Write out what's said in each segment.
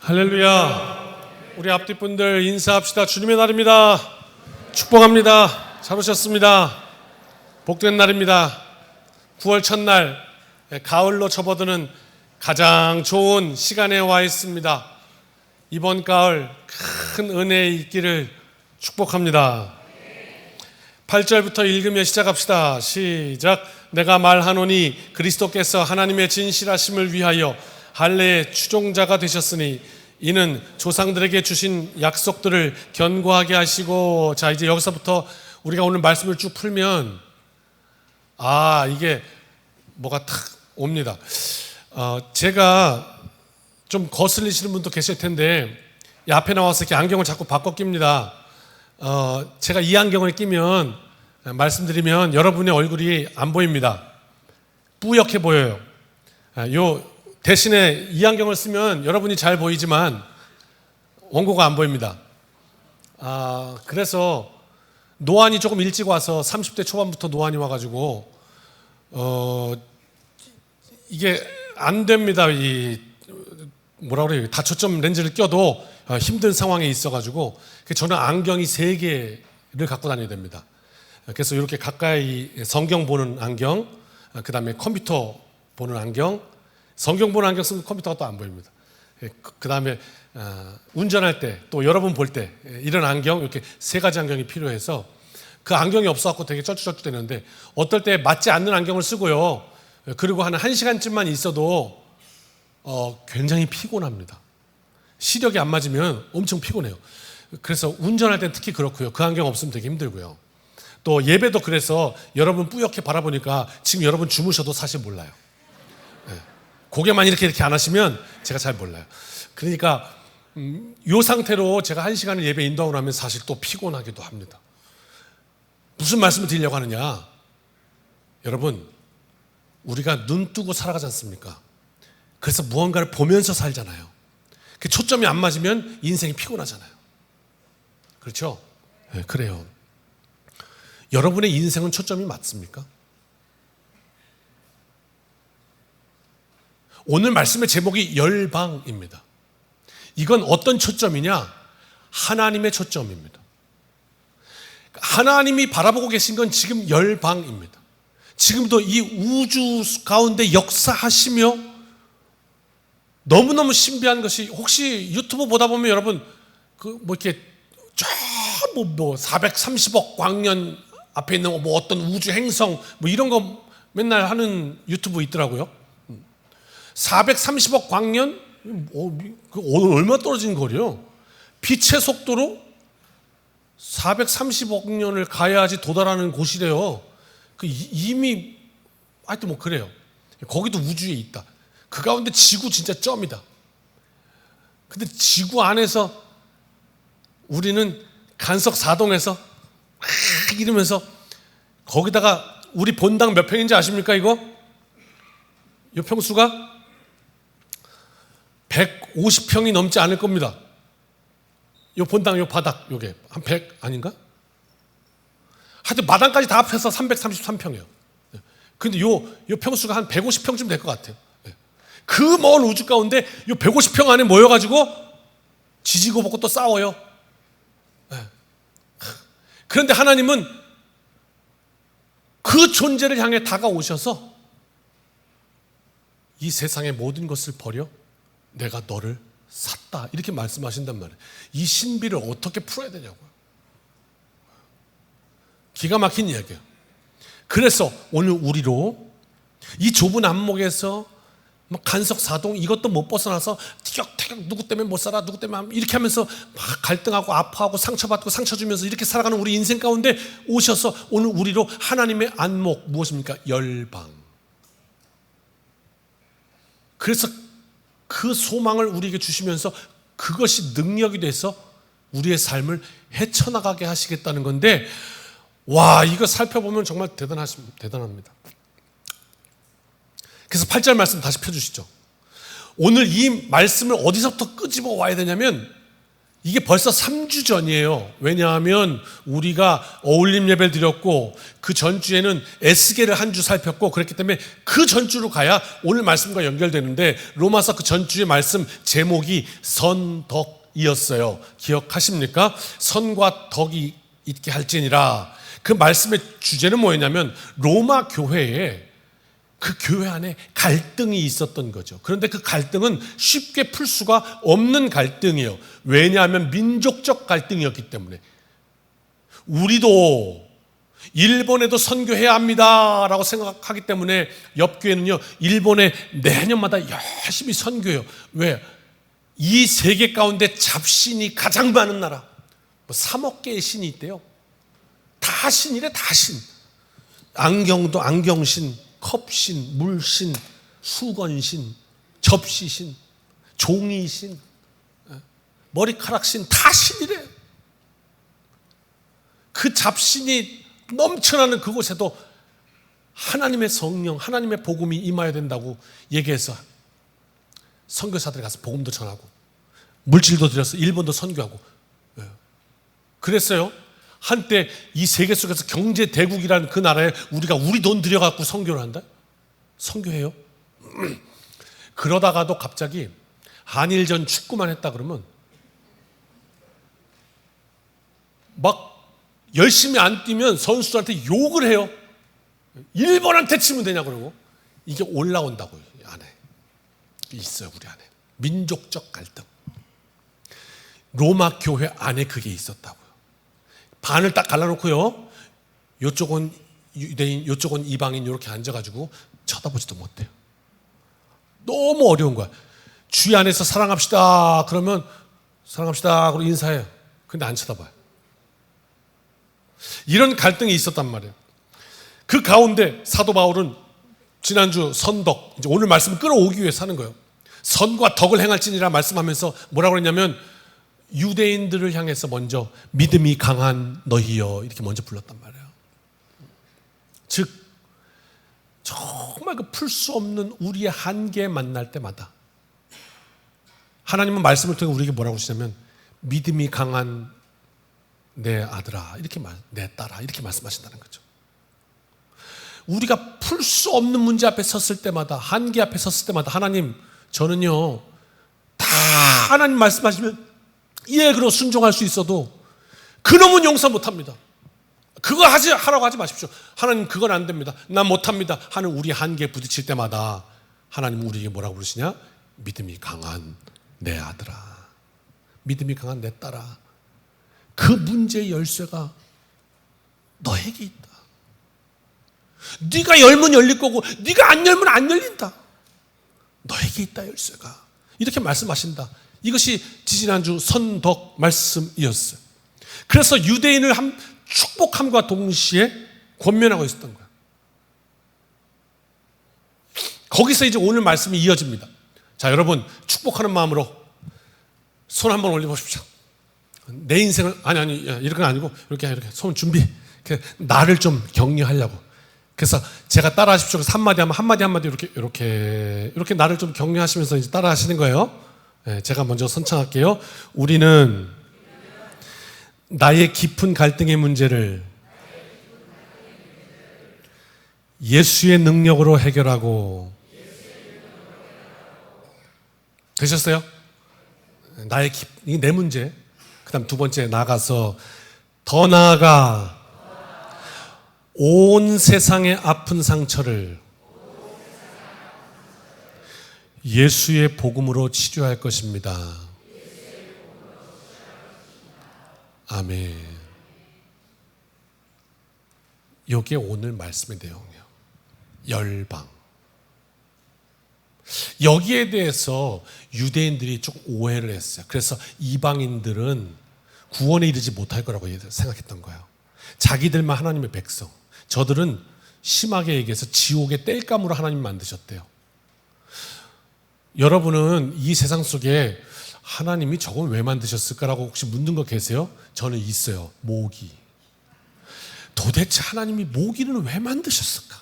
할렐루야. 우리 앞뒤 분들 인사합시다. 주님의 날입니다. 축복합니다. 잘 오셨습니다. 복된 날입니다. 9월 첫날 가을로 접어드는 가장 좋은 시간에 와 있습니다. 이번 가을 큰 은혜 있기를 축복합니다. 8절부터 읽으며 시작합시다. 시작. 내가 말하노니 그리스도께서 하나님의 진실하심을 위하여 할례의 추종자가 되셨으니 이는 조상들에게 주신 약속들을 견고하게 하시고. 자, 이제 여기서부터 우리가 오늘 말씀을 쭉 풀면 이게 뭐가 탁 옵니다. 제가 좀 거슬리시는 분도 계실 텐데 이 앞에 나와서 이렇게 안경을 자꾸 바꿔 낍니다. 제가 이 안경을 끼면 말씀드리면 여러분의 얼굴이 안 보입니다. 뿌옇게 보여요. 대신에 이 안경을 쓰면 여러분이 잘 보이지만 원고가 안 보입니다. 그래서 노안이 조금 일찍 와서 30대 초반부터 노안이 와가지고 이게 안 됩니다. 뭐라 그래요? 다초점 렌즈를 껴도 힘든 상황에 있어가지고 저는 안경이 3개를 갖고 다녀야 됩니다. 그래서 이렇게 가까이 성경 보는 안경, 그 다음에 컴퓨터 보는 안경, 성경 보는 안경 쓰면 컴퓨터가 또 안 보입니다. 그 다음에 운전할 때 또 여러분 볼 때 이런 안경, 이렇게 3가지 안경이 필요해서 그 안경이 없어갖고 되게 쩔쭉쩔쭉 되는데 어떨 때 맞지 않는 안경을 쓰고요. 그리고 한 1시간쯤만 있어도 굉장히 피곤합니다. 시력이 안 맞으면 엄청 피곤해요. 그래서 운전할 땐 특히 그렇고요. 그 안경 없으면 되게 힘들고요. 또 예배도 그래서 여러분 뿌옇게 바라보니까 지금 여러분 주무셔도 사실 몰라요. 고개만 이렇게 안 하시면 제가 잘 몰라요. 그러니까 이 상태로 제가 1시간을 예배 인도하고 나면 사실 또 피곤하기도 합니다. 무슨 말씀을 드리려고 하느냐? 여러분, 우리가 눈 뜨고 살아가지 않습니까? 그래서 무언가를 보면서 살잖아요. 그 초점이 안 맞으면 인생이 피곤하잖아요. 그렇죠? 네, 그래요. 여러분의 인생은 초점이 맞습니까? 오늘 말씀의 제목이 열방입니다. 이건 어떤 초점이냐? 하나님의 초점입니다. 하나님이 바라보고 계신 건 지금 열방입니다. 지금도 이 우주 가운데 역사하시며 너무너무 신비한 것이, 혹시 유튜브 보다 보면 여러분 이렇게 저 430억 광년 앞에 있는 어떤 우주 행성 이런 거 맨날 하는 유튜브 있더라고요. 430억 광년? 얼마 떨어진 거리요? 빛의 속도로 430억 년을 가야지 도달하는 곳이래요. 이미 하여튼 그래요. 거기도 우주에 있다. 그 가운데 지구 진짜 점이다. 근데 지구 안에서 우리는 간석 4동에서 이러면서 거기다가 우리 본당 몇 평인지 아십니까? 이 평수가 150평이 넘지 않을 겁니다. 요 본당, 요 바닥, 요게 한 100 아닌가? 하여튼 마당까지 다 합해서 333평이에요. 근데 요 평수가 한 150평쯤 될 것 같아요. 그 먼 우주 가운데 요 150평 안에 모여가지고 지지고 볶고 또 싸워요. 그런데 하나님은 그 존재를 향해 다가오셔서 이 세상의 모든 것을 버려 내가 너를 샀다, 이렇게 말씀하신단 말이에요. 이 신비를 어떻게 풀어야 되냐고요. 기가 막힌 이야기예요. 그래서 오늘 우리로 이 좁은 안목에서 간석 4동 이것도 못 벗어나서 티격태격 누구 때문에 못 살아, 누구 때문에 이렇게 하면서 막 갈등하고 아파하고 상처받고 상처 주면서 이렇게 살아가는 우리 인생 가운데 오셔서 오늘 우리로 하나님의 안목, 무엇입니까? 열방. 그래서 그 소망을 우리에게 주시면서 그것이 능력이 돼서 우리의 삶을 헤쳐나가게 하시겠다는 건데, 이거 살펴보면 정말 대단합니다. 그래서 8절 말씀 다시 펴주시죠. 오늘 이 말씀을 어디서부터 끄집어 와야 되냐면 이게 벌써 3주 전이에요. 왜냐하면 우리가 어울림 예배를 드렸고 그 전주에는 에스겔을 한 주 살폈고 그랬기 때문에 그 전주로 가야 오늘 말씀과 연결되는데 로마서 그 전주의 말씀 제목이 선덕이었어요. 기억하십니까? 선과 덕이 있게 할지니라. 그 말씀의 주제는 뭐였냐면 로마 교회에 그 교회 안에 갈등이 있었던 거죠. 그런데 그 갈등은 쉽게 풀 수가 없는 갈등이에요. 왜냐하면 민족적 갈등이었기 때문에. 우리도 일본에도 선교해야 합니다 라고 생각하기 때문에 옆 교회는요 일본에 내년마다 열심히 선교해요. 왜? 이 세계 가운데 잡신이 가장 많은 나라, 3억 개의 신이 있대요. 다 신이래. 다 신. 안경도 안경신, 컵신, 물신, 수건신, 접시신, 종이신, 머리카락신, 다 신이래. 그 잡신이 넘쳐나는 그곳에도 하나님의 성령, 하나님의 복음이 임해야 된다고 얘기해서 선교사들이 가서 복음도 전하고 물질도 들여서 일본도 선교하고 그랬어요. 한때 이 세계 속에서 경제 대국이라는 그 나라에 우리가 우리 돈 들여갖고 선교를 한다? 선교해요? 그러다가도 갑자기 한일전 축구만 했다 그러면 막 열심히 안 뛰면 선수들한테 욕을 해요. 일본한테 치면 되냐 그러고. 이게 올라온다고요. 이 안에 있어요. 우리 안에 민족적 갈등. 로마 교회 안에 그게 있었다고요. 반을 딱 갈라놓고요. 이쪽은 유대인, 이쪽은 이방인 이렇게 앉아가지고 쳐다보지도 못해요. 너무 어려운 거야. 주의 안에서 사랑합시다 그러면 사랑합시다 그러고 인사해요. 근데 안 쳐다봐요. 이런 갈등이 있었단 말이에요. 그 가운데 사도 바울은 지난주 선덕, 이제 오늘 말씀을 끌어오기 위해 사는 거예요. 선과 덕을 행할지니라 말씀하면서 뭐라고 그랬냐면 유대인들을 향해서 먼저 믿음이 강한 너희여 이렇게 먼저 불렀단 말이에요. 즉 정말 그 풀 수 없는 우리의 한계에 만날 때마다 하나님은 말씀을 통해 우리에게 뭐라고 하시냐면 믿음이 강한 내 아들아 이렇게 내 딸아 이렇게 말씀하신다는 거죠. 우리가 풀 수 없는 문제 앞에 섰을 때마다 한계 앞에 섰을 때마다 하나님 저는요 다 하나님 말씀하시면 예, 그러 순종할 수 있어도 그놈은 용서 못합니다. 그거 하라고 하지 마십시오. 하나님 그건 안 됩니다. 난 못합니다 하는 우리 한계에 부딪힐 때마다 하나님은 우리에게 뭐라고 부르시냐? 믿음이 강한 내 아들아, 믿음이 강한 내 딸아, 그 문제의 열쇠가 너에게 있다. 네가 열면 열릴 거고 네가 안 열면 안 열린다. 너에게 있다 열쇠가. 이렇게 말씀하신다. 이것이 지지난주 선덕 말씀이었어요. 그래서 유대인을 축복함과 동시에 권면하고 있었던 거예요. 거기서 이제 오늘 말씀이 이어집니다. 자, 여러분 축복하는 마음으로 손 한번 올려보십시오. 내 인생을 아니 이렇게 아니고 이렇게 손 준비. 나를 좀 격려하려고. 그래서 제가 따라하십시오. 그래서 한마디 하면 한마디 이렇게 나를 좀 격려하시면서 이제 따라하시는 거예요. 제가 먼저 선창할게요. 우리는 나의 깊은 갈등의 문제를 예수의 능력으로 해결하고 되셨어요? 이게 내 문제. 그 다음 두 번째 나가서 더 나아가 온 세상의 아픈 상처를 예수의 복음으로 치료할 것입니다. 아멘. 이게 오늘 말씀의 내용이에요. 열방. 여기에 대해서 유대인들이 조금 오해를 했어요. 그래서 이방인들은 구원에 이르지 못할 거라고 생각했던 거예요. 자기들만 하나님의 백성. 저들은 심하게 얘기해서 지옥의 땔감으로 하나님 만드셨대요. 여러분은 이 세상 속에 하나님이 저걸 왜 만드셨을까라고 혹시 묻는 거 계세요? 저는 있어요. 모기. 도대체 하나님이 모기는 왜 만드셨을까?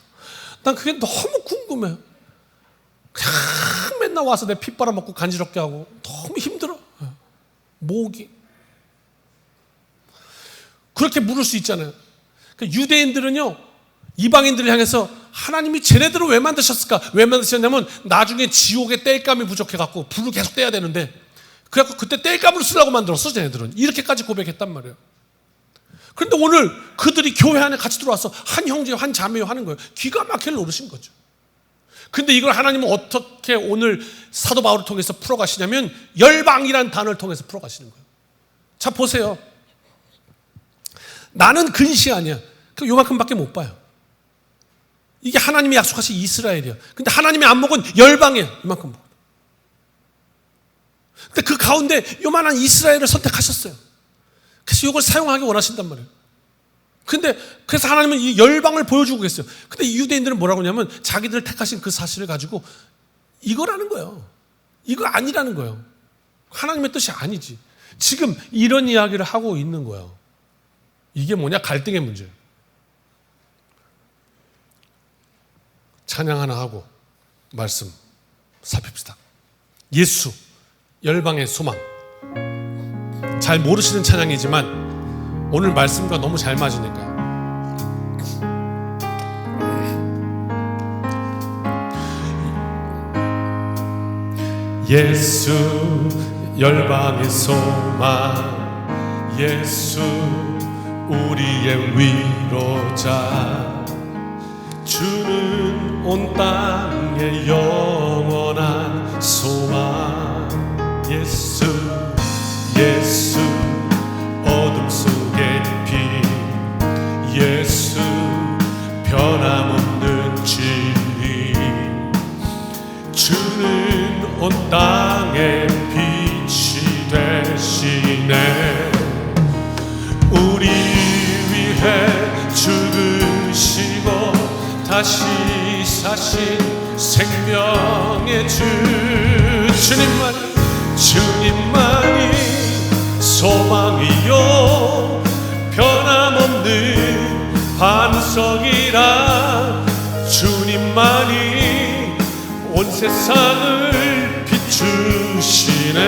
난 그게 너무 궁금해요. 그냥 맨날 와서 내 피 빨아먹고 간지럽게 하고 너무 힘들어. 모기. 그렇게 물을 수 있잖아요. 그러니까 유대인들은요, 이방인들을 향해서 하나님이 쟤네들을 왜 만드셨을까? 왜 만드셨냐면 나중에 지옥에 땔감이 부족해갖고 불을 계속 떼야 되는데, 그래갖고 그때 땔감을 쓰려고 만들었어, 쟤네들은. 이렇게까지 고백했단 말이에요. 그런데 오늘 그들이 교회 안에 같이 들어와서 한 형제, 한 자매요 하는 거예요. 기가 막힐 노릇인 거죠. 근데 이걸 하나님은 어떻게 오늘 사도 바울을 통해서 풀어가시냐면 열방이라는 단어를 통해서 풀어가시는 거예요. 자, 보세요. 나는 근시 아니야. 요만큼밖에 못 봐요. 이게 하나님이 약속하신 이스라엘이야. 근데 하나님의 안목은 열방이야. 이만큼. 근데 그 가운데 요만한 이스라엘을 선택하셨어요. 그래서 이걸 사용하기 원하신단 말이에요. 근데 그래서 하나님은 이 열방을 보여주고 계세요. 근데 이 유대인들은 뭐라고 하냐면 자기들 택하신 그 사실을 가지고 이거라는 거예요. 이거 아니라는 거예요. 하나님의 뜻이 아니지. 지금 이런 이야기를 하고 있는 거예요. 이게 뭐냐? 갈등의 문제예요. 찬양 하나 하고 말씀 살핍시다. 예수, 열방의 소망. 잘 모르시는 찬양이지만 오늘 말씀과 너무 잘 맞으니까요. 예수, 열방의 소망. 예수, 우리의 위로자. 주는 온 땅의 영원한 소망. 예수, 예수, 어둠 속의 빛. 예수, 변함없는 진리. 주는 온 땅의 빛이 되시네. 우리 위해 죽으시고 다시 사신 생명의 주. 주님만이 소망이요 변함없는 반석이라. 주님만이 온 세상을 비추시네.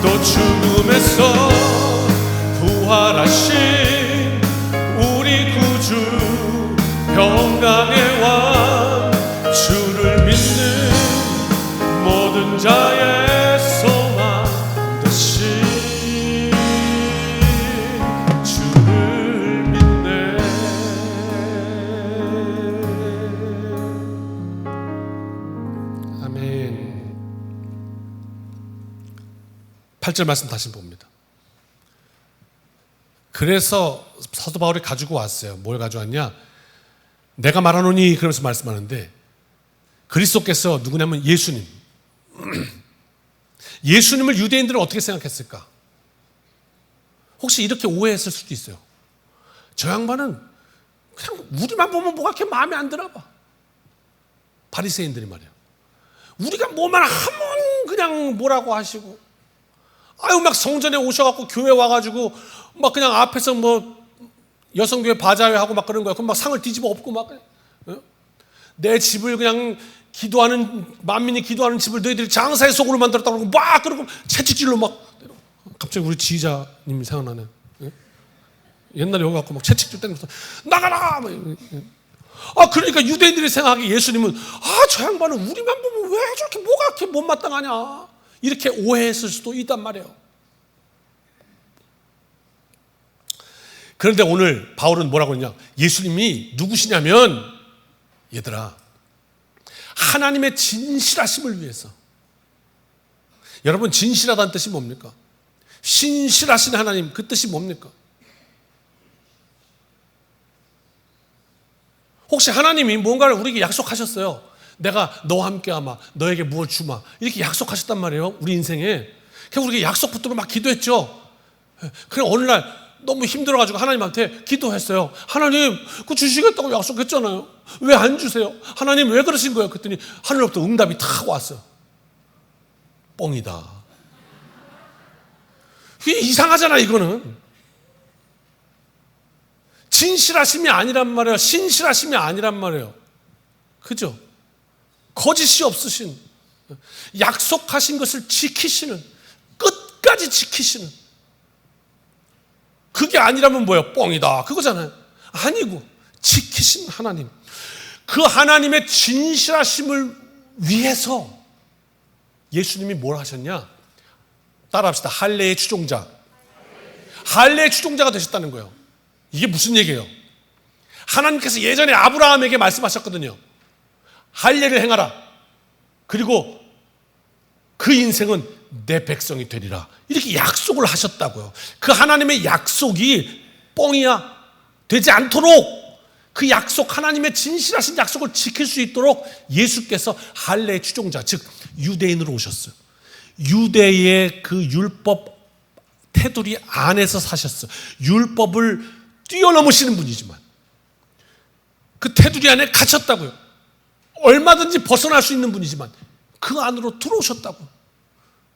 또 죽음에서 부활하신 우리 구주, 평강의 왕. 주를 믿는 모든 자의 소망 되신 주를 믿네. 아멘. 8절 말씀 다시 봅니다. 그래서 사도 바울이 가지고 왔어요. 뭘 가져왔냐? 내가 말하노니 그러면서 말씀하는데, 그리스도께서 누구냐면 예수님. 예수님을 유대인들은 어떻게 생각했을까? 혹시 이렇게 오해했을 수도 있어요. 저 양반은 그냥 우리만 보면 뭐가 이렇게 마음에 안 드나 봐. 바리새인들이 말이에요. 우리가 뭐만 하면 그냥 뭐라고 하시고, 아유 막 성전에 오셔갖고 교회 와가지고 막 그냥 앞에서 뭐 여성교회 바자회 하고 막 그런 거야. 그럼 막 상을 뒤집어 엎고 막, 내 집을 그냥 기도하는, 만민이 기도하는 집을 너희들이 장사의 속으로 만들었다고 그러고 막 그러고 채찍질로 막. 갑자기 우리 지휘자님이 생각나네. 옛날에 여기 갖고 막 채찍질 때면서 나가라! 아, 그러니까 유대인들이 생각하기에 예수님은, 아, 저 양반은 우리만 보면 왜 저렇게 뭐가 이렇게 못마땅하냐, 이렇게 오해했을 수도 있단 말이에요. 그런데 오늘 바울은 뭐라고 했냐? 예수님이 누구시냐면, 얘들아, 하나님의 진실하심을 위해서. 여러분, 진실하다는 뜻이 뭡니까? 신실하신 하나님, 그 뜻이 뭡니까? 혹시 하나님이 뭔가를 우리에게 약속하셨어요. 내가 너와 함께하마, 너에게 무엇을 주마, 이렇게 약속하셨단 말이에요, 우리 인생에. 그래서 우리가 약속 붙들고 막 기도했죠. 그래, 어느 날 너무 힘들어가지고 하나님한테 기도했어요. 하나님, 그거 주시겠다고 약속했잖아요. 왜 안 주세요? 하나님 왜 그러신 거예요? 그랬더니 하늘로부터 응답이 탁 왔어요. 뻥이다. 이게 이상하잖아, 이거는. 진실하심이 아니란 말이에요. 신실하심이 아니란 말이에요. 그죠? 거짓이 없으신, 약속하신 것을 지키시는, 끝까지 지키시는, 그게 아니라면 뭐예요? 뻥이다. 그거잖아요. 아니고 지키신 하나님, 그 하나님의 진실하심을 위해서 예수님이 뭘 하셨냐? 따라합시다. 할례의 추종자. 할례의 추종자가 되셨다는 거예요. 이게 무슨 얘기예요? 하나님께서 예전에 아브라함에게 말씀하셨거든요. 할례를 행하라. 그리고 그 인생은 내 백성이 되리라. 이렇게 약속을 하셨다고요. 그 하나님의 약속이 뻥이야 되지 않도록, 그 약속, 하나님의 진실하신 약속을 지킬 수 있도록 예수께서 할례의 추종자, 즉 유대인으로 오셨어요. 유대의 그 율법 테두리 안에서 사셨어요. 율법을 뛰어넘으시는 분이지만 그 테두리 안에 갇혔다고요. 얼마든지 벗어날 수 있는 분이지만 그 안으로 들어오셨다고.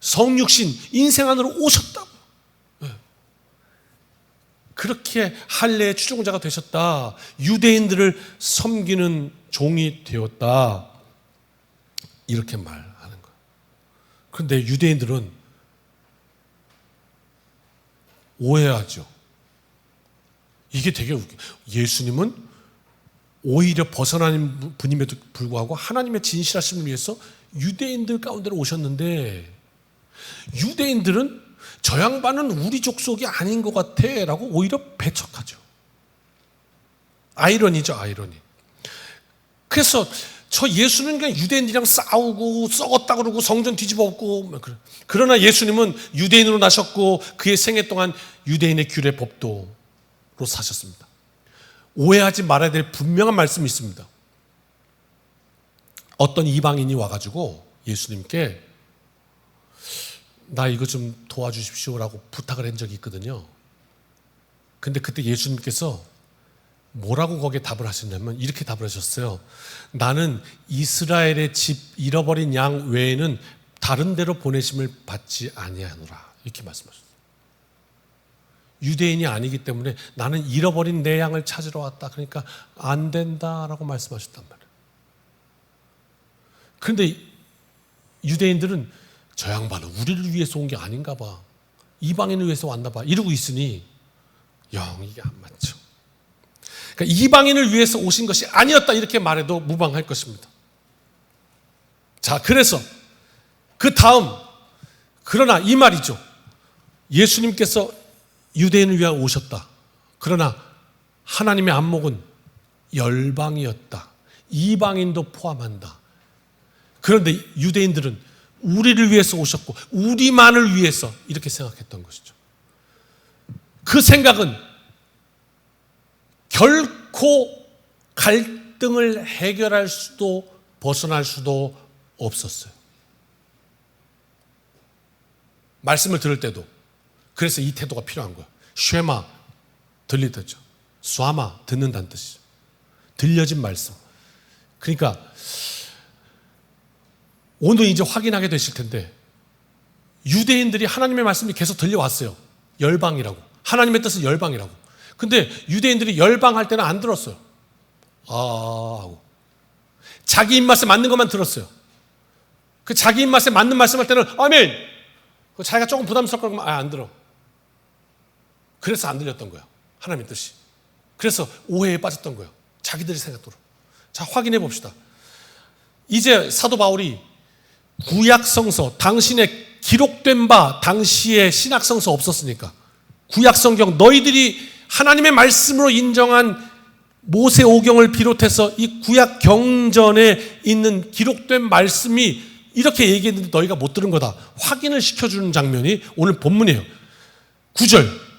성육신, 인생 안으로 오셨다고. 그렇게 할례의 추종자가 되셨다. 유대인들을 섬기는 종이 되었다. 이렇게 말하는 거예요. 그런데 유대인들은 오해하죠. 이게 되게 웃겨요. 예수님은 오히려 벗어나는 분임에도 불구하고 하나님의 진실하심을 위해서 유대인들 가운데로 오셨는데, 유대인들은 저 양반은 우리 족속이 아닌 것 같아 라고 오히려 배척하죠. 아이러니죠, 아이러니. 그래서 저 예수는 그냥 유대인들이랑 싸우고 썩었다 그러고 성전 뒤집어 엎고, 그러나 예수님은 유대인으로 나셨고 그의 생애 동안 유대인의 규례 법도로 사셨습니다. 오해하지 말아야 될 분명한 말씀이 있습니다. 어떤 이방인이 와가지고 예수님께 나 이거 좀 도와주십시오라고 부탁을 한 적이 있거든요. 근데 그때 예수님께서 뭐라고 거기에 답을 하셨냐면 이렇게 답을 하셨어요. 나는 이스라엘의 집 잃어버린 양 외에는 다른 데로 보내심을 받지 아니하노라. 이렇게 말씀하셨어요. 유대인이 아니기 때문에 나는 잃어버린 내 양을 찾으러 왔다. 그러니까 안 된다라고 말씀하셨단 말이에요. 그런데 유대인들은 저 양반은 우리를 위해서 온 게 아닌가 봐. 이방인을 위해서 왔나 봐. 이러고 있으니 영 이게 안 맞죠. 그러니까 이방인을 위해서 오신 것이 아니었다 이렇게 말해도 무방할 것입니다. 자, 그래서 그 다음, 그러나 이 말이죠. 예수님께서 유대인을 위하여 오셨다. 그러나 하나님의 안목은 열방이었다. 이방인도 포함한다. 그런데 유대인들은 우리를 위해서 오셨고 우리만을 위해서 이렇게 생각했던 것이죠. 그 생각은 결코 갈등을 해결할 수도 벗어날 수도 없었어요. 말씀을 들을 때도 그래서 이 태도가 필요한 거예요. 쉐마, 들리듯죠. 쏴마, 듣는다는 뜻이죠. 들려진 말씀. 그러니까 오늘 이제 확인하게 되실 텐데 유대인들이 하나님의 말씀이 계속 들려왔어요. 열방이라고. 하나님의 뜻은 열방이라고. 근데 유대인들이 열방할 때는 안 들었어요. 하고. 자기 입맛에 맞는 것만 들었어요. 그 자기 입맛에 맞는 말씀할 때는 아멘. 자기가 조금 부담스럽고 그러면 안 들어. 그래서 안 들렸던 거예요. 하나님의 뜻이. 그래서 오해에 빠졌던 거예요. 자기들이 생각대로. 자, 확인해 봅시다. 이제 사도 바울이 구약성서, 당신의 기록된 바 당시에 신약성서 없었으니까 구약성경, 너희들이 하나님의 말씀으로 인정한 모세오경을 비롯해서 이 구약 경전에 있는 기록된 말씀이 이렇게 얘기했는데 너희가 못 들은 거다. 확인을 시켜주는 장면이 오늘 본문이에요. 9절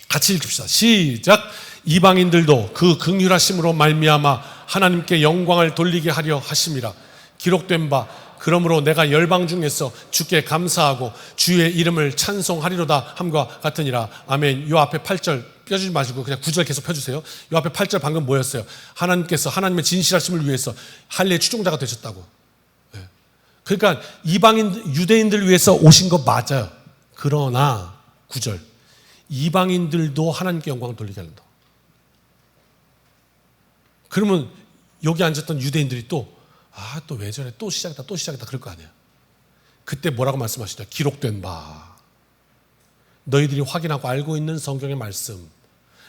같이 읽읍시다. 시작. 이방인들도 그 긍휼하심으로 말미암아 하나님께 영광을 돌리게 하려 하심이라. 기록된 바 그러므로 내가 열방 중에서 주께 감사하고 주의 이름을 찬송하리로다 함과 같으니라. 아멘. 요 앞에 8절 펴주지 마시고 그냥 9절 계속 펴주세요. 요 앞에 8절 방금 뭐였어요? 하나님께서 하나님의 진실하심을 위해서 할례 추종자가 되셨다고. 그러니까 이방인 유대인들 위해서 오신 거 맞아요. 그러나 9절 이방인들도 하나님께 영광을 돌리게 한다. 그러면 여기 앉았던 유대인들이 또 왜 저래? 또 시작이다 그럴 거 아니에요. 그때 뭐라고 말씀하시죠? 기록된 바. 너희들이 확인하고 알고 있는 성경의 말씀.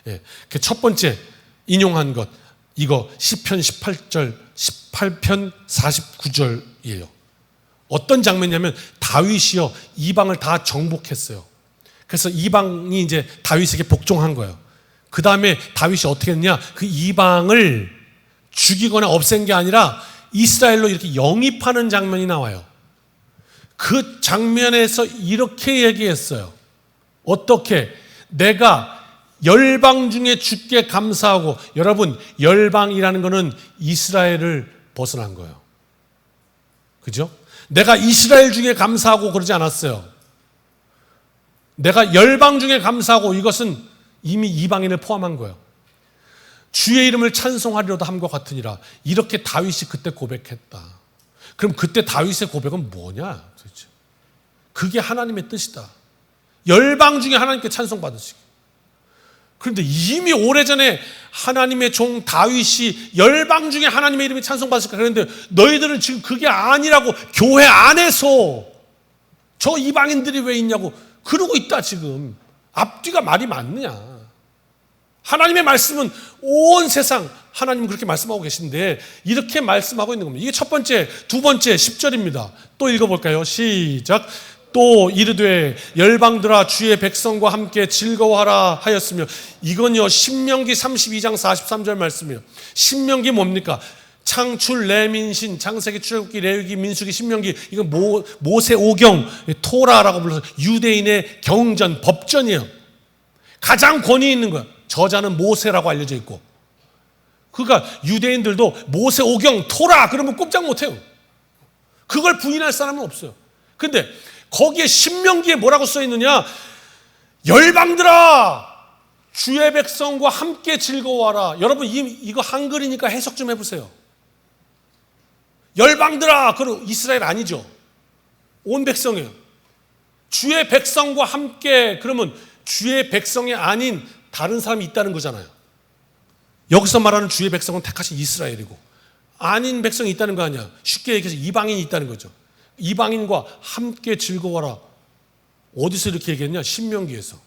예, 그 첫 번째 인용한 것, 이거 시편 18편 49절이에요. 어떤 장면이냐면 다윗이요 이방을 다 정복했어요. 그래서 이방이 이제 다윗에게 복종한 거예요. 그 다음에 다윗이 어떻게 했냐? 그 이방을 죽이거나 없앤 게 아니라 이스라엘로 이렇게 영입하는 장면이 나와요. 그 장면에서 이렇게 얘기했어요. 어떻게? 내가 열방 중에 주께 감사하고, 여러분 열방이라는 것은 이스라엘을 벗어난 거예요. 그죠? 내가 이스라엘 중에 감사하고 그러지 않았어요. 내가 열방 중에 감사하고, 이것은 이미 이방인을 포함한 거예요. 주의 이름을 찬송하리로다 함과 같으니라. 이렇게 다윗이 그때 고백했다. 그럼 그때 다윗의 고백은 뭐냐 도대체? 그게 하나님의 뜻이다. 열방 중에 하나님께 찬송받으시기. 그런데 이미 오래전에 하나님의 종 다윗이 열방 중에 하나님의 이름이 찬송받으실까 그랬는데, 너희들은 지금 그게 아니라고 교회 안에서 저 이방인들이 왜 있냐고 그러고 있다. 지금 앞뒤가 말이 맞느냐? 하나님의 말씀은 온 세상 하나님은 그렇게 말씀하고 계신데 이렇게 말씀하고 있는 겁니다. 이게 첫 번째. 두 번째 10절입니다. 또 읽어볼까요? 시작. 또 이르되 열방들아 주의 백성과 함께 즐거워하라 하였으며. 이건요 신명기 32장 43절 말씀이에요. 신명기 뭡니까? 창출, 레민신, 창세기, 출애굽기, 레위기, 민수기, 신명기. 이건 모세 오경, 토라라고 불러서 유대인의 경전, 법전이에요. 가장 권위 있는 거야. 저자는 모세라고 알려져 있고. 그러니까 유대인들도 모세 오경, 토라 그러면 꼼짝 못해요. 그걸 부인할 사람은 없어요. 근데 거기에 신명기에 뭐라고 써 있느냐? 열방들아 주의 백성과 함께 즐거워하라. 여러분 이거 한글이니까 해석 좀 해보세요. 열방들아, 그럼 이스라엘 아니죠. 온 백성이에요. 주의 백성과 함께, 그러면 주의 백성이 아닌 다른 사람이 있다는 거잖아요. 여기서 말하는 주의 백성은 택하신 이스라엘이고, 아닌 백성이 있다는 거 아니야. 쉽게 얘기해서 이방인이 있다는 거죠. 이방인과 함께 즐거워라. 어디서 이렇게 얘기했냐? 신명기에서.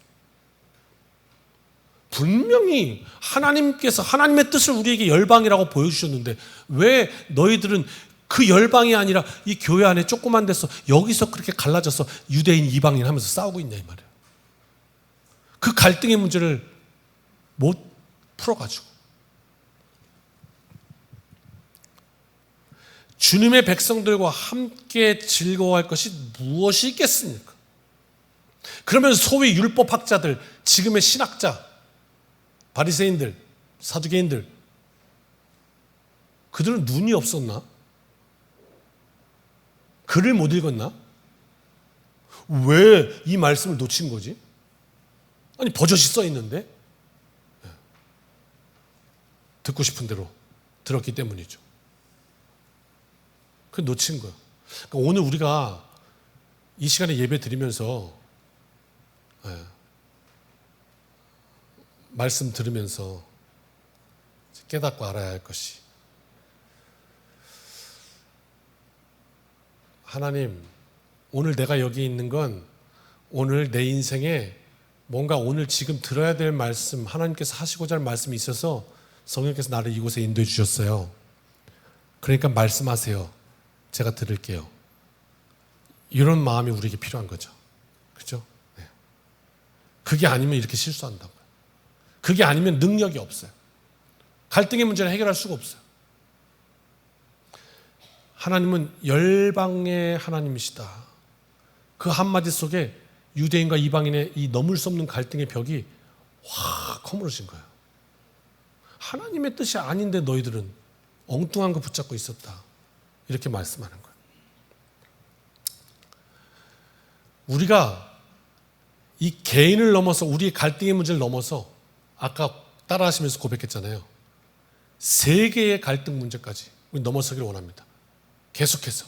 분명히 하나님께서 하나님의 뜻을 우리에게 열방이라고 보여주셨는데, 왜 너희들은 그 열방이 아니라 이 교회 안에 조그만 데서 여기서 그렇게 갈라져서 유대인 이방인 하면서 싸우고 있냐 이 말이에요. 그 갈등의 문제를 못 풀어가지고 주님의 백성들과 함께 즐거워할 것이 무엇이 있겠습니까? 그러면 소위 율법학자들, 지금의 신학자, 바리새인들, 사두개인들, 그들은 눈이 없었나? 글을 못 읽었나? 왜 이 말씀을 놓친 거지? 아니 버젓이 써 있는데 듣고 싶은 대로 들었기 때문이죠. 그 놓친 거예요. 그러니까 오늘 우리가 이 시간에 예배 드리면서 말씀 들으면서 깨닫고 알아야 할 것이, 하나님, 오늘 내가 여기 있는 건 오늘 내 인생에 뭔가 오늘 지금 들어야 될 말씀, 하나님께서 하시고자 할 말씀이 있어서 성령께서 나를 이곳에 인도해 주셨어요. 그러니까 말씀하세요. 제가 들을게요. 이런 마음이 우리에게 필요한 거죠. 그렇죠? 네. 그게 아니면 이렇게 실수한다고요. 그게 아니면 능력이 없어요. 갈등의 문제를 해결할 수가 없어요. 하나님은 열방의 하나님이시다. 그 한마디 속에 유대인과 이방인의 이 넘을 수 없는 갈등의 벽이 확 허물어진 거예요. 하나님의 뜻이 아닌데 너희들은 엉뚱한 거 붙잡고 있었다. 이렇게 말씀하는 거예요. 우리가 이 개인을 넘어서, 우리의 갈등의 문제를 넘어서, 아까 따라하시면서 고백했잖아요. 세계의 갈등 문제까지 우리 넘어서기를 원합니다. 계속해서.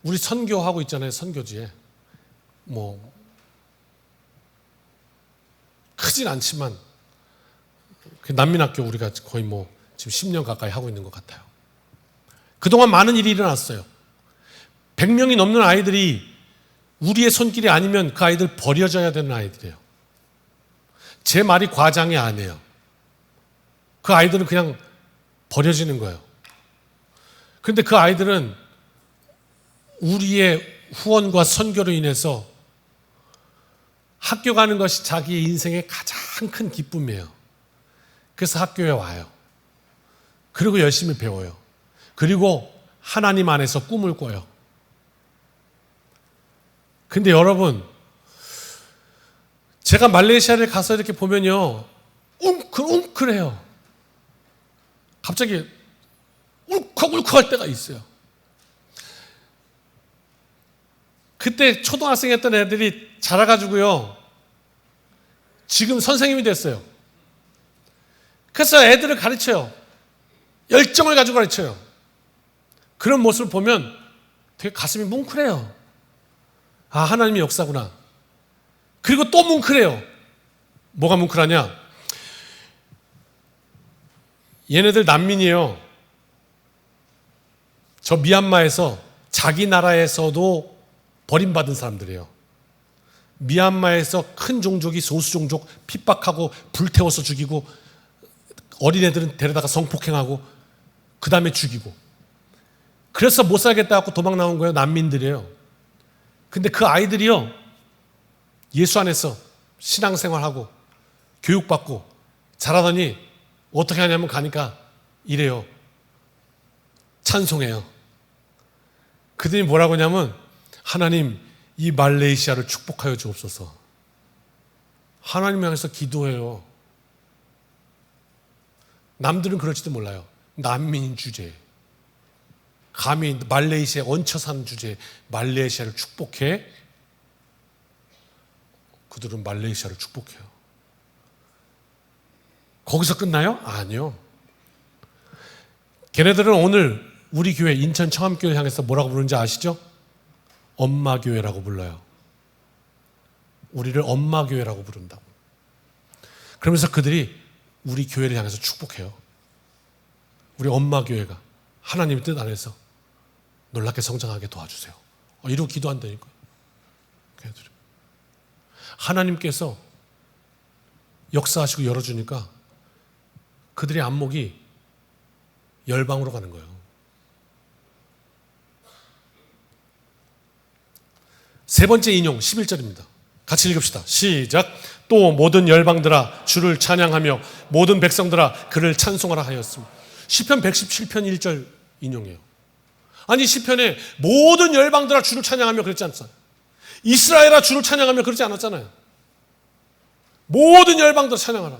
우리 선교하고 있잖아요. 선교지에. 크진 않지만 난민학교 우리가 거의 지금 10년 가까이 하고 있는 것 같아요. 그동안 많은 일이 일어났어요. 100명이 넘는 아이들이 우리의 손길이 아니면 그 아이들 버려져야 되는 아이들이에요. 제 말이 과장이 아니에요. 그 아이들은 그냥 버려지는 거예요. 그런데 그 아이들은 우리의 후원과 선교로 인해서 학교 가는 것이 자기의 인생의 가장 큰 기쁨이에요. 그래서 학교에 와요. 그리고 열심히 배워요. 그리고 하나님 안에서 꿈을 꿔요. 근데 여러분, 제가 말레이시아를 가서 이렇게 보면요, 웅크해요. 갑자기 울컥울컥할 때가 있어요. 그때 초등학생이었던 애들이 자라가지고요, 지금 선생님이 됐어요. 그래서 애들을 가르쳐요. 열정을 가지고 가르쳐요. 그런 모습을 보면 되게 가슴이 뭉클해요. 아, 하나님의 역사구나. 그리고 또 뭉클해요. 뭐가 뭉클하냐? 얘네들 난민이에요. 저 미얀마에서 자기 나라에서도 버림받은 사람들이에요. 미얀마에서 큰 종족이 소수 종족 핍박하고 불태워서 죽이고 어린애들은 데려다가 성폭행하고 그 다음에 죽이고, 그래서 못 살겠다 하고 도망 나온 거예요. 난민들이에요. 근데 그 아이들이요, 예수 안에서 신앙생활하고 교육받고 자라더니 어떻게 하냐면 가니까 이래요. 찬송해요. 그들이 뭐라고 하냐면, 하나님 이 말레이시아를 축복하여 주옵소서. 하나님 향해서 기도해요. 남들은 그럴지도 몰라요. 난민 주제에 감히 말레이시아에 얹혀 사는 주제에 말레이시아를 축복해? 그들은 말레이시아를 축복해요. 거기서 끝나요? 아니요. 걔네들은 오늘 우리 교회 인천 청암교회를 향해서 뭐라고 부르는지 아시죠? 엄마교회라고 불러요. 우리를 엄마교회라고 부른다고. 그러면서 그들이 우리 교회를 향해서 축복해요. 우리 엄마교회가 하나님의 뜻 안에서 놀랍게 성장하게 도와주세요. 이러고 기도한다니까요. 하나님께서 역사하시고 열어주니까 그들의 안목이 열방으로 가는 거예요. 세 번째 인용 11절입니다. 같이 읽읍시다. 시작. 또 모든 열방들아 주를 찬양하며 모든 백성들아 그를 찬송하라 하였습니다. 시편 117편 1절 인용이에요. 아니, 시편에 모든 열방들아 주를 찬양하며 그랬지 않잖아요. 이스라엘아 주를 찬양하며 그러지 않았잖아요. 모든 열방들아 찬양하라.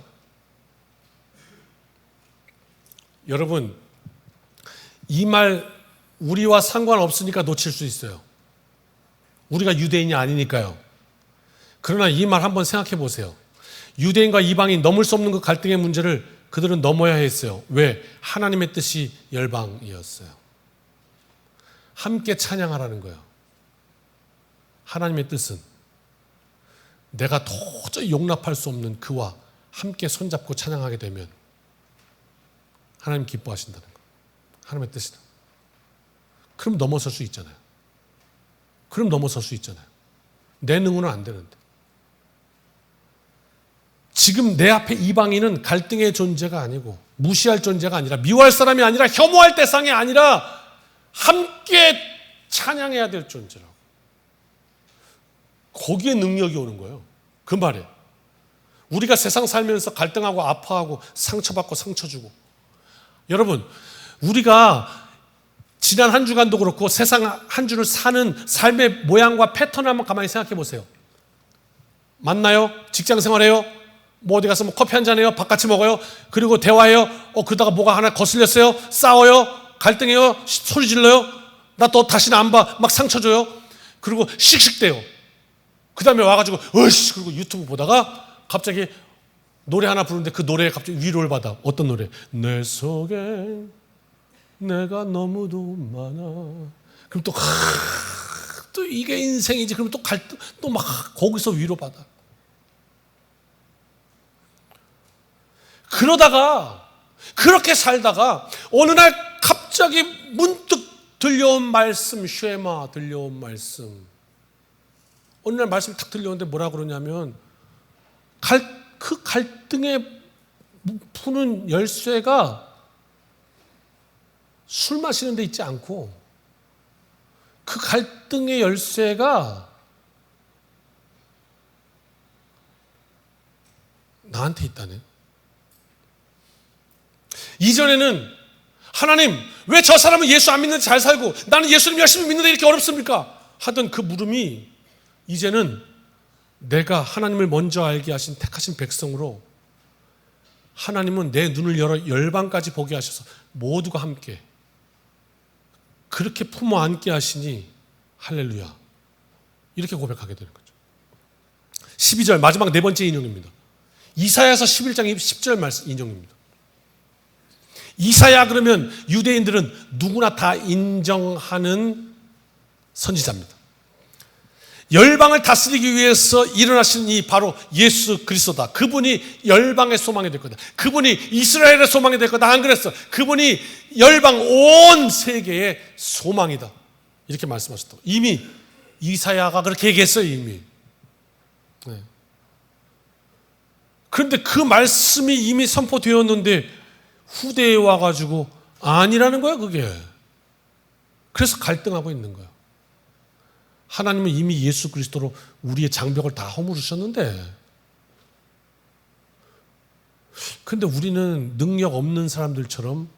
여러분, 이 말 우리와 상관없으니까 놓칠 수 있어요. 우리가 유대인이 아니니까요. 그러나 이 말 한번 생각해 보세요. 유대인과 이방인 넘을 수 없는 그 갈등의 문제를 그들은 넘어야 했어요. 왜? 하나님의 뜻이 열방이었어요. 함께 찬양하라는 거예요. 하나님의 뜻은 내가 도저히 용납할 수 없는 그와 함께 손잡고 찬양하게 되면 하나님 기뻐하신다는 거예요. 하나님의 뜻이다. 그럼 넘어설 수 있잖아요. 그럼 넘어설 수 있잖아요. 내 능으로는 안 되는데. 지금 내 앞에 이방인은 갈등의 존재가 아니고 무시할 존재가 아니라 미워할 사람이 아니라 혐오할 대상이 아니라 함께 찬양해야 될 존재라고. 거기에 능력이 오는 거예요. 그 말에. 우리가 세상 살면서 갈등하고 아파하고 상처받고 상처 주고. 여러분, 우리가 지난 한 주간도 그렇고 세상 한 주를 사는 삶의 모양과 패턴을 한번 가만히 생각해 보세요. 만나요? 직장 생활해요? 뭐 어디 가서 뭐 커피 한잔 해요? 밥 같이 먹어요? 그리고 대화해요? 그러다가 뭐가 하나 거슬렸어요? 싸워요? 갈등해요? 소리 질러요? 나 또 다시는 안 봐. 막 상처 줘요? 그리고 씩씩대요. 그 다음에 와가지고 으이씨, 그리고 유튜브 보다가 갑자기 노래 하나 부르는데 그 노래에 갑자기 위로를 받아. 어떤 노래? 내 속에 내가 너무도 많아. 그럼 또 이게 인생이지. 그럼 또 갈등, 또 막 거기서 위로받아. 그러다가 그렇게 살다가 어느 날 갑자기 문득 들려온 말씀, 쉐마 들려온 말씀. 어느 날 말씀이 탁 들려오는데 뭐라 그러냐면 그 갈등에 푸는 열쇠가 술 마시는 데 있지 않고 그 갈등의 열쇠가 나한테 있다네. 이전에는 하나님, 왜 저 사람은 예수 안 믿는데 잘 살고 나는 예수님 열심히 믿는데 이렇게 어렵습니까? 하던 그 물음이 이제는 내가 하나님을 먼저 알게 하신 택하신 백성으로 하나님은 내 눈을 열어 열방까지 보게 하셔서 모두가 함께 그렇게 품어 안게 하시니 할렐루야. 이렇게 고백하게 되는 거죠. 12절 마지막 네 번째 인용입니다. 이사야서 11장 10절 말씀 인용입니다. 이사야 그러면 유대인들은 누구나 다 인정하는 선지자입니다. 열방을 다스리기 위해서 일어나신 이 바로 예수 그리스도다. 그분이 열방의 소망이 될 거다. 그분이 이스라엘의 소망이 될 거다. 안 그랬어. 그분이 열방 온 세계의 소망이다. 이렇게 말씀하셨다고. 이미 이사야가 그렇게 얘기했어요. 이미. 네. 그런데 그 말씀이 이미 선포되었는데 후대에 와가지고 아니라는 거야 그게. 그래서 갈등하고 있는 거야. 하나님은 이미 예수 그리스도로 우리의 장벽을 다 허물으셨는데 근데 우리는 능력 없는 사람들처럼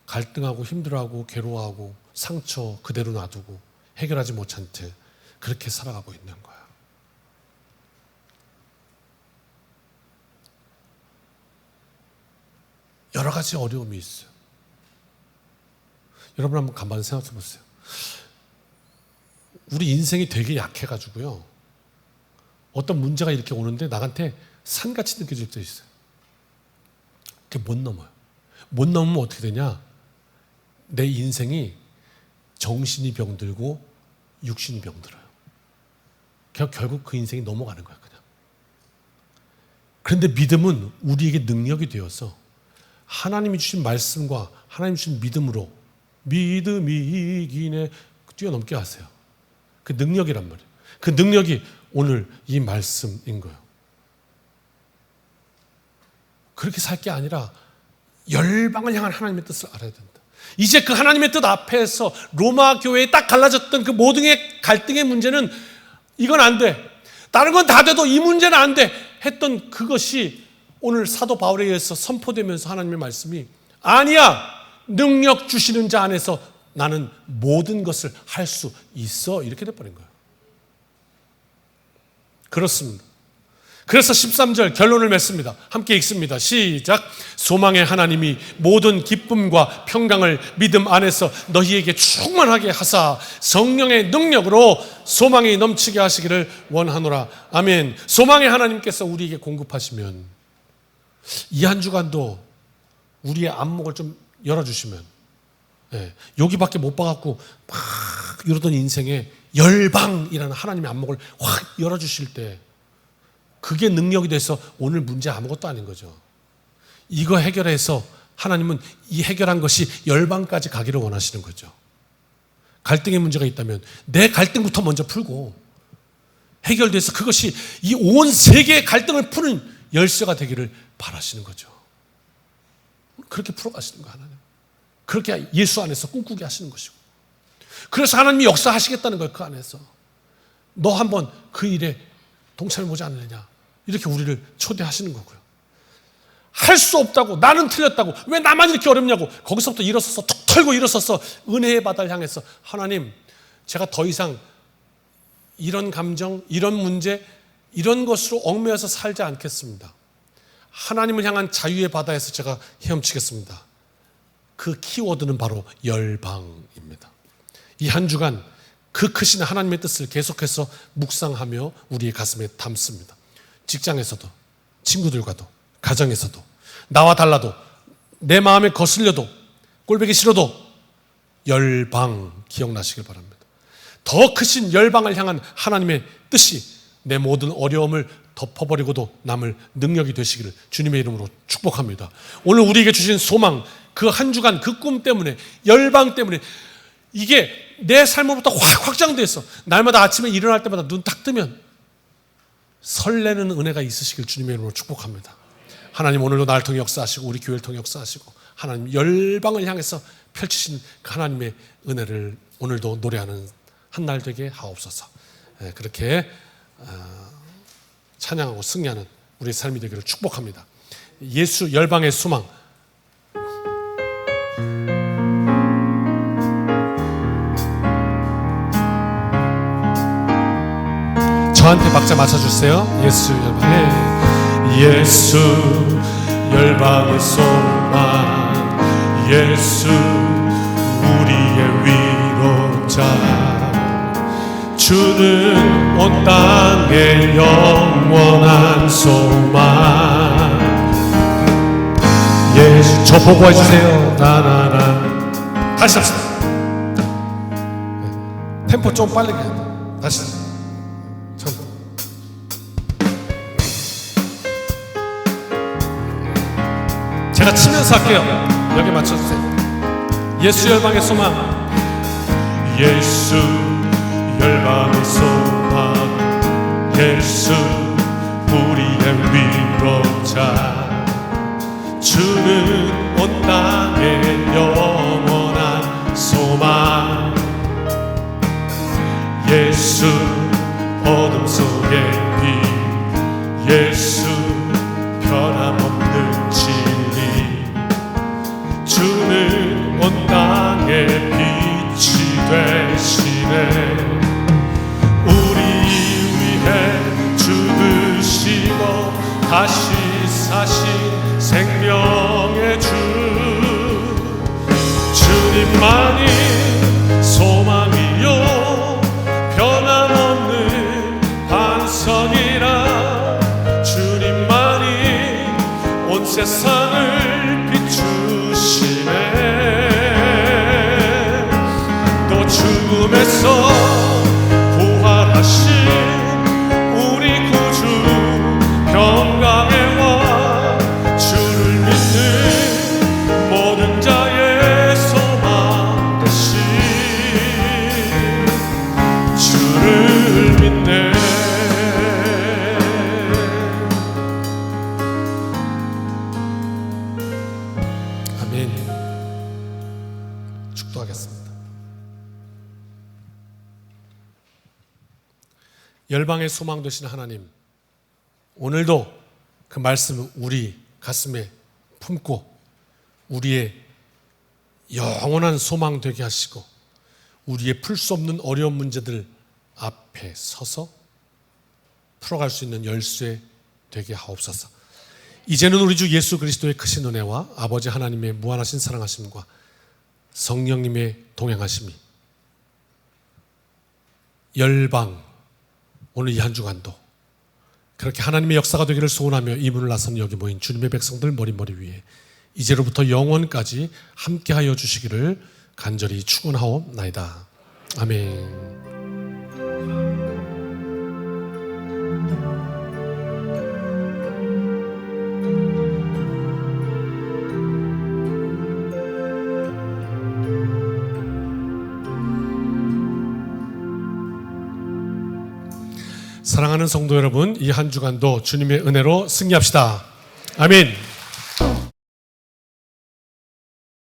갈등하고 힘들어하고 괴로워하고 상처 그대로 놔두고 해결하지 못한 채 그렇게 살아가고 있는 거야. 여러 가지 어려움이 있어요. 여러분 한번 가만히 생각해 보세요. 우리 인생이 되게 약해가지고요. 어떤 문제가 이렇게 오는데 나한테 산같이 느껴질 때 있어요. 그게 못 넘어요. 못 넘으면 어떻게 되냐? 내 인생이 정신이 병들고 육신이 병들어요. 결국 그 인생이 넘어가는 거야 그냥. 그런데 믿음은 우리에게 능력이 되어서 하나님이 주신 말씀과 하나님이 주신 믿음으로 믿음이 이기네 뛰어넘게 하세요. 그 능력이란 말이에요. 그 능력이 오늘 이 말씀인 거예요. 그렇게 살 게 아니라 열방을 향한 하나님의 뜻을 알아야 된다. 이제 그 하나님의 뜻 앞에서 로마 교회에 딱 갈라졌던 그 모든 갈등의 문제는 이건 안 돼. 다른 건 다 돼도 이 문제는 안 돼. 했던 그것이 오늘 사도 바울에 의해서 선포되면서 하나님의 말씀이 아니야. 능력 주시는 자 안에서 나는 모든 것을 할 수 있어. 이렇게 돼버린 거예요. 그렇습니다. 그래서 13절 결론을 맺습니다. 함께 읽습니다. 시작. 소망의 하나님이 모든 기쁨과 평강을 믿음 안에서 너희에게 충만하게 하사 성령의 능력으로 소망이 넘치게 하시기를 원하노라. 아멘. 소망의 하나님께서 우리에게 공급하시면 이 한 주간도 우리의 안목을 좀 열어주시면 여기밖에 못 봐갖고 막 이러던 인생에 열방이라는 하나님의 안목을 확 열어주실 때 그게 능력이 돼서 오늘 문제 아무것도 아닌 거죠. 이거 해결해서 하나님은 이 해결한 것이 열방까지 가기를 원하시는 거죠. 갈등의 문제가 있다면 내 갈등부터 먼저 풀고 해결돼서 그것이 이 온 세계의 갈등을 푸는 열쇠가 되기를 바라시는 거죠. 그렇게 풀어가시는 거예요. 하나님. 그렇게 예수 안에서 꿈꾸게 하시는 것이고 그래서 하나님이 역사하시겠다는 거예요. 그 안에서 너 한번 그 일에 동참해보지 않느냐 이렇게 우리를 초대하시는 거고요. 할 수 없다고 나는 틀렸다고 왜 나만 이렇게 어렵냐고 거기서부터 일어서서 툭 털고 일어서서 은혜의 바다를 향해서 하나님 제가 더 이상 이런 감정 이런 문제 이런 것으로 얽매여서 살지 않겠습니다. 하나님을 향한 자유의 바다에서 제가 헤엄치겠습니다. 그 키워드는 바로 열방입니다. 이 한 주간 그 크신 하나님의 뜻을 계속해서 묵상하며 우리의 가슴에 담습니다. 직장에서도 친구들과도 가정에서도 나와 달라도 내 마음에 거슬려도 꼴보기 싫어도 열방 기억나시길 바랍니다. 더 크신 열방을 향한 하나님의 뜻이 내 모든 어려움을 덮어버리고도 남을 능력이 되시기를 주님의 이름으로 축복합니다. 오늘 우리에게 주신 소망 그 한 주간 그 꿈 때문에 열방 때문에 이게 내 삶으로부터 확 확장돼서 날마다 아침에 일어날 때마다 눈 딱 뜨면 설레는 은혜가 있으시길 주님의 이름으로 축복합니다. 하나님 오늘도 나를 통해 역사하시고 우리 교회를 통해 역사하시고 하나님 열방을 향해서 펼치신 하나님의 은혜를 오늘도 노래하는 한 날 되게 하옵소서. 그렇게 찬양하고 승리하는 우리의 삶이 되기를 축복합니다. 예수 열방의 소망. 저한테 박자 맞춰주세요. 예수 열방의 예수 열방의 소망, 예수 우리의 위로자, 주는 온 땅의 영원한 소망. 예수. 저 보고 해주세요. 나나나. 다시 합시다. 템포 좀 빨리 해야 돼. 다시. 제가 치면서 할게요. 여기 맞춰주세요. 예수 열방의 소망. 예수 열방의 소망, 예수 우리의 위로자, 주는 온 땅의 영원한 소망. 예수 어둠 속의 빛, 예수 변함없는 진리, 주는 온 땅의 빛이 되시네. 우리 위해 죽으시고 다시 사신 생명의 주, 주님만이 소망이요 변함없는 반석이라, 주님만이 온 세상을 비추시네. 또 죽음에서 부활하신 우리 구주 평강의 왕, 주를 믿는 모든 자의 소망 되신 주를 믿네. 아멘. 축도하겠습니다. 열방의 소망 되신 하나님, 오늘도 그 말씀을 우리 가슴에 품고 우리의 영원한 소망 되게 하시고 우리의 풀 수 없는 어려운 문제들 앞에 서서 풀어갈 수 있는 열쇠 되게 하옵소서. 이제는 우리 주 예수 그리스도의 크신 은혜와 아버지 하나님의 무한하신 사랑하심과 성령님의 동행하심이 열방 오늘 이 한 주간도 그렇게 하나님의 역사가 되기를 소원하며 이 문을 나선 여기 모인 주님의 백성들 머리 위에 이제로부터 영원까지 함께하여 주시기를 간절히 축원하옵나이다. 아멘. 사랑하는 성도 여러분, 이 한 주간도 주님의 은혜로 승리합시다. 아멘.